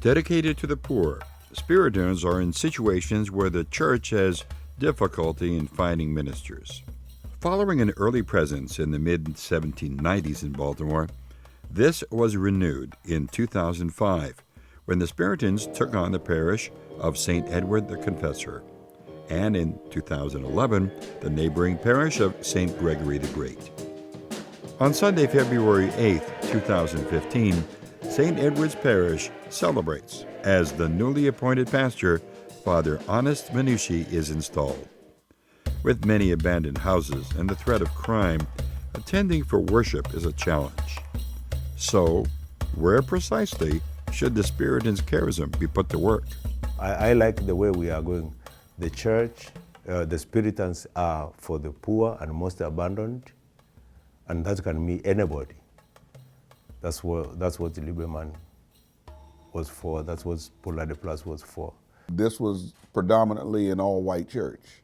Dedicated to the poor, Spiritans are in situations where the church has difficulty in finding ministers. Following an early presence in the mid-1790s in Baltimore, this was renewed in 2005 when the Spiritans took on the parish of St-Edward the Confessor, and in 2011, the neighboring parish of St-Gregory the Great. On Sunday, February 8, 2015, St. Edward's Parish celebrates as the newly appointed pastor, Father Honest Munishi, is installed. With many abandoned houses and the threat of crime, attending for worship is a challenge. So, where precisely should the Spiritans' charism be put to work? I like the way we are going. The church, the Spiritans are for the poor and most abandoned, and that can mean anybody. That's what Libermann was for. That's what Poullart was for. This was predominantly an all-white church,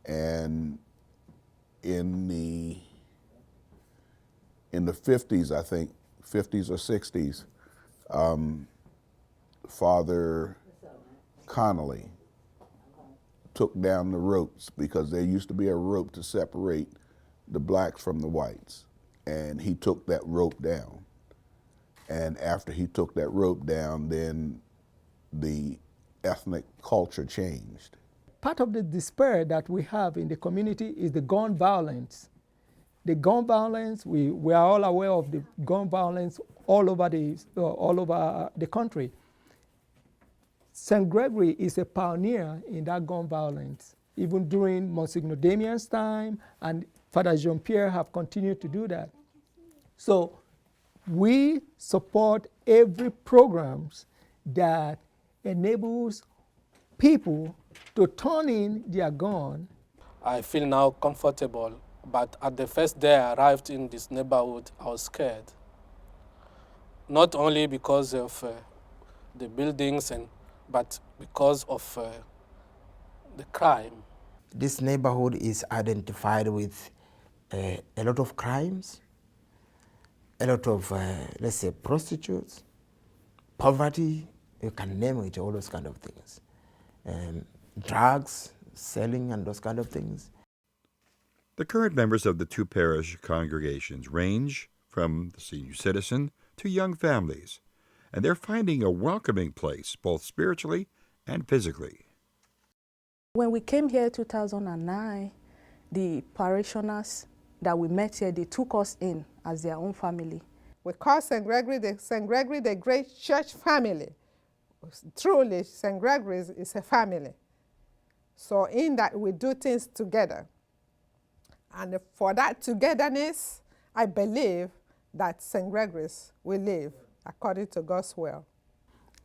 and in the 50s, I think, 50s or 60s, Father Connolly took down the ropes because there used to be a rope to separate the blacks from the whites, and he took that rope down. And after he took that rope down, then the ethnic culture changed. Part of the despair that we have in the community is the gun violence. The gun violence, we are all aware of the gun violence all over the country. St. Gregory is a pioneer in that gun violence. Even during Monsignor Damien's time, and Father Jean-Pierre have continued to do that. So we support every programs that enables people to turn in their gun. I feel now comfortable, but at the first day I arrived in this neighborhood, I was scared. Not only because of the buildings, but because of the crime. This neighborhood is identified with a lot of crimes, a lot of, let's say, prostitutes, poverty, you can name it, all those kind of things. Drugs, selling, and those kind of things. The current members of the two parish congregations range from the senior citizen to young families, and they're finding a welcoming place, both spiritually and physically. When we came here in 2009, the parishioners that we met here, they took us in as their own family. We call St-Gregory the Great Church family. Truly, St. Gregory is a family. So in that, we do things together. And for that togetherness, I believe that St. Gregory's will live according to God's will.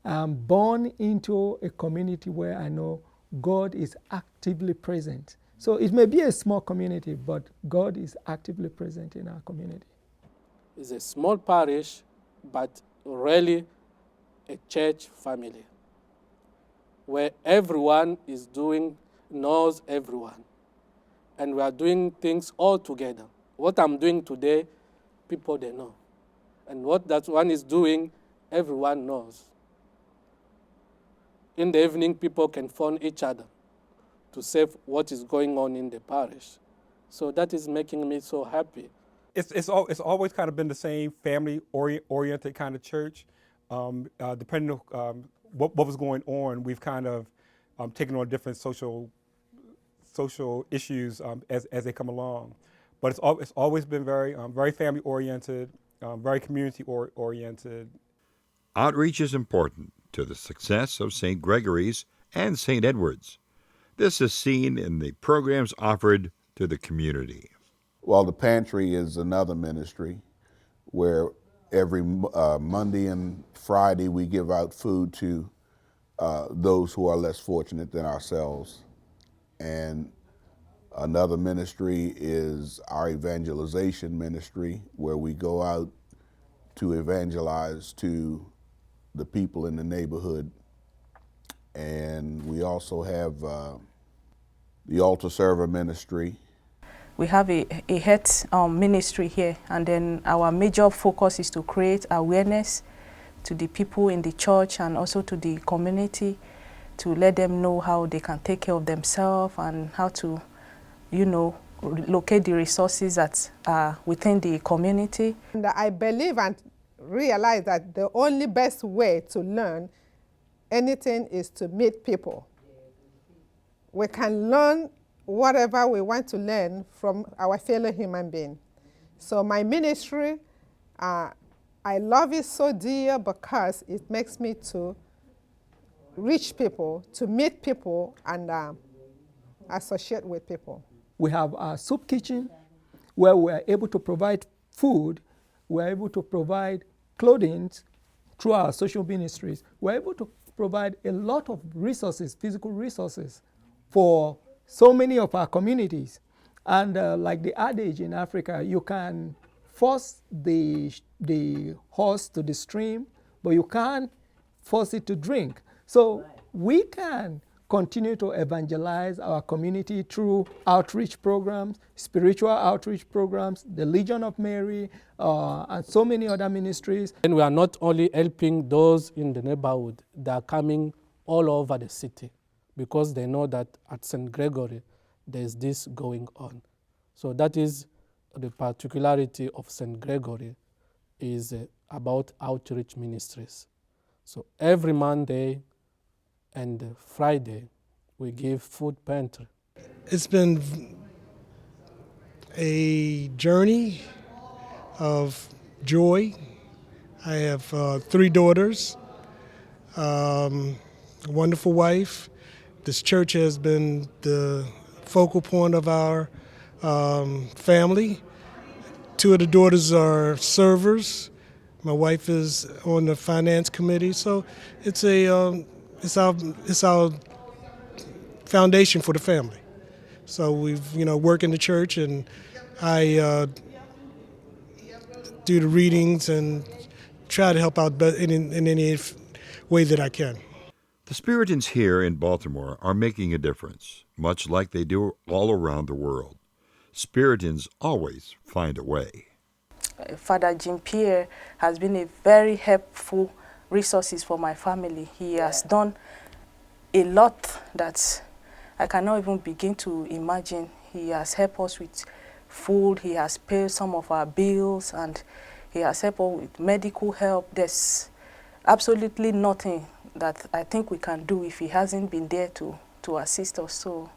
I'm born into a community where I know God is actively present. So it may be a small community, but God is actively present in our community. It's a small parish, but really a church family, where everyone knows everyone. And we are doing things all together. What I'm doing today, people they know. And what that one is doing, everyone knows. In the evening, people can phone each other to say what is going on in the parish. So that is making me so happy. It's always kind of been the same family-oriented kind of church. Depending on what was going on, we've kind of taken on different social issues as they come along. But it's always been very family-oriented, very community-oriented. Outreach is important to the success of St. Gregory's and St. Edward's. This is seen in the programs offered to the community. Well, the pantry is another ministry where every Monday and Friday we give out food to those who are less fortunate than ourselves. And another ministry is our evangelization ministry, where we go out to evangelize to the people in the neighborhood. And we also have the altar server ministry. We have a health ministry here, and then our major focus is to create awareness to the people in the church and also to the community, to let them know how they can take care of themselves and how to, you know, locate the resources that are within the community. And I believe and realize that the only best way to learn anything is to meet people. We can learn whatever we want to learn from our fellow human being. So my ministry, I love it so dear because it makes me to reach people, to meet people, and associate with people. We have a soup kitchen where we are able to provide food, we are able to provide clothing through our social ministries. We're able to provide a lot of resources, physical resources, for so many of our communities. And like the adage in Africa, you can force the horse to the stream, but you can't force it to drink. So we can continue to evangelize our community through outreach programs, spiritual outreach programs, the Legion of Mary, and so many other ministries. And we are not only helping those in the neighborhood, they are coming all over the city because they know that at St. Gregory there's this going on. So that is the particularity of St. Gregory, is about outreach ministries. So every Monday and Friday, we give food pantry. It's been a journey of joy. I have 3 daughters, a wonderful wife. This church has been the focal point of our family. 2 of the daughters are servers. My wife is on the finance committee, so it's our foundation for the family. So we've work in the church, and I do the readings and try to help out in any way that I can. The Spiritans here in Baltimore are making a difference, much like they do all around the world. Spiritans always find a way. Father Jean-Pierre has been a very helpful resources for my family. He has done a lot that I cannot even begin to imagine. He has helped us with food, he has paid some of our bills, and he has helped us with medical help. There's absolutely nothing that I think we can do if he hasn't been there to assist us. So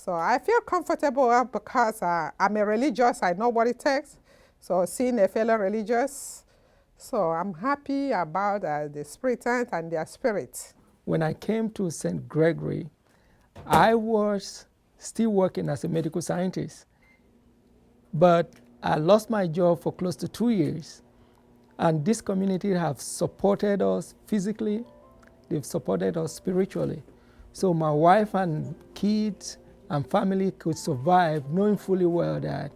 I feel comfortable because I'm a religious, I know what it takes. So seeing a fellow religious, so I'm happy about the Spiritans and their spirit. When I came to St. Gregory, I was still working as a medical scientist, but I lost my job for close to 2 years. And this community have supported us physically, they've supported us spiritually. So my wife and kids and family could survive knowing fully well that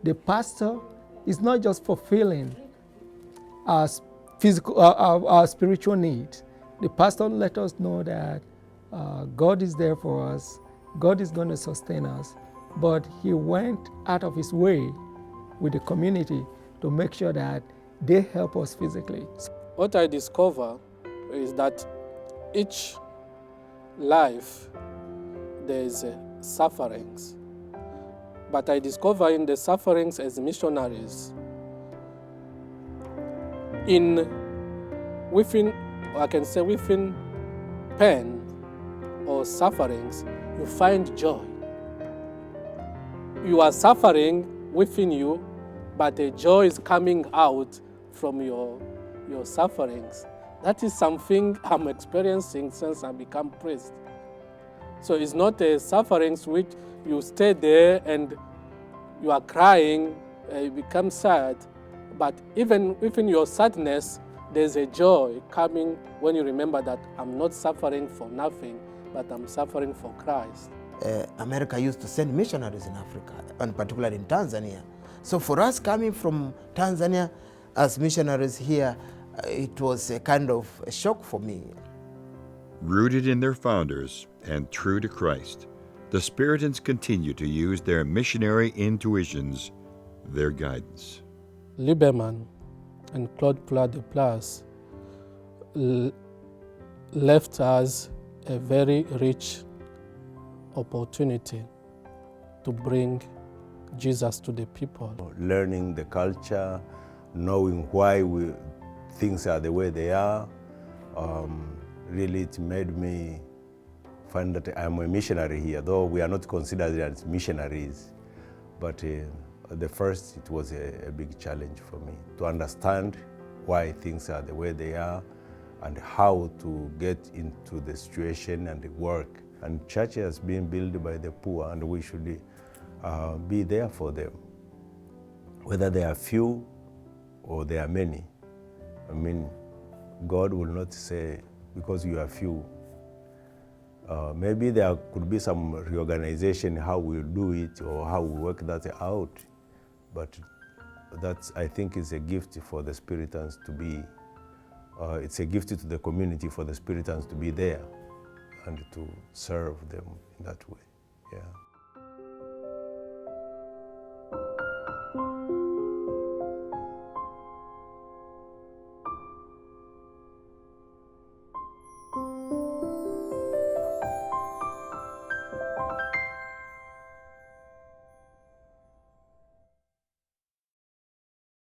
the pastor is not just fulfilling our spiritual needs. The pastor let us know that God is there for us, God is going to sustain us, but he went out of his way with the community to make sure that they help us physically. What I discover is that each life there is sufferings, but I discover in the sufferings as missionaries, within pain or sufferings, you find joy. You are suffering within you, but the joy is coming out from your sufferings. That is something I'm experiencing since I become priest. So it's not a sufferings which you stay there and you are crying, you become sad, but even within your sadness, there's a joy coming when you remember that I'm not suffering for nothing, but I'm suffering for Christ. America used to send missionaries in Africa, and particularly in Tanzania. So for us coming from Tanzania as missionaries here, it was a kind of a shock for me. Rooted in their founders and true to Christ, the Spiritans continue to use their missionary intuitions, their guidance. Libermann and Claude Poullart left us a very rich opportunity to bring Jesus to the people. Learning the culture, knowing why things are the way they are, really it made me find that I'm a missionary here, though we are not considered as missionaries. But the first, it was a big challenge for me to understand why things are the way they are and how to get into the situation and the work. And church has been built by the poor, and we should be there for them, whether they are few or they are many. I mean, God will not say, because you are few. Maybe there could be some reorganization, how we do it or how we work that out. But that, I think, is a gift for the Spiritans to be, it's a gift to the community for the Spiritans to be there and to serve them in that way. Yeah.